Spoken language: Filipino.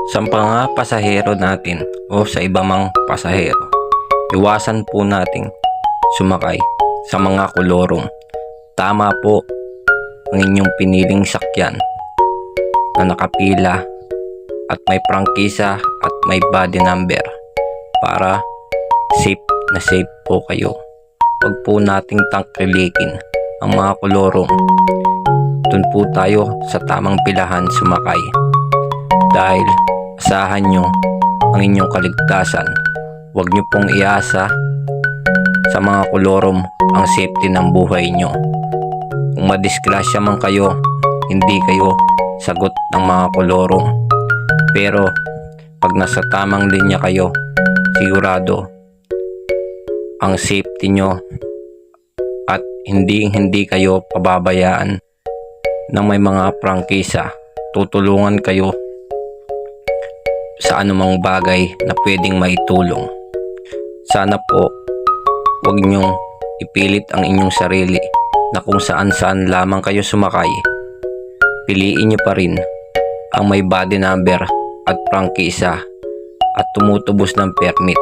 Sa mga pasahero natin o sa iba mang pasahero, iwasan po nating sumakay sa mga kolorong. Tama po ang inyong piniling sakyan na nakapila at may prangkisa at may body number para safe na safe po kayo. Huwag po nating tangkilikin ang mga kolorong. Doon po tayo sa tamang pilahan sumakay dahil asahan nyo ang inyong kaligtasan. Huwag nyo pong iasa sa mga kolorom ang safety ng buhay nyo. Kung madisgrasya man kayo, hindi kayo sagot ng mga kolorong. Pero pag nasa tamang linya kayo, sigurado ang safety nyo at hindi kayo pababayaan ng may mga prangkisa. Tutulungan kayo sa anumang bagay na pwedeng maitulong. Sana po huwag nyong ipilit ang inyong sarili na kung saan lamang kayo sumakay. Piliin nyo pa rin ang may body number at prangkisa at tumutubos ng permit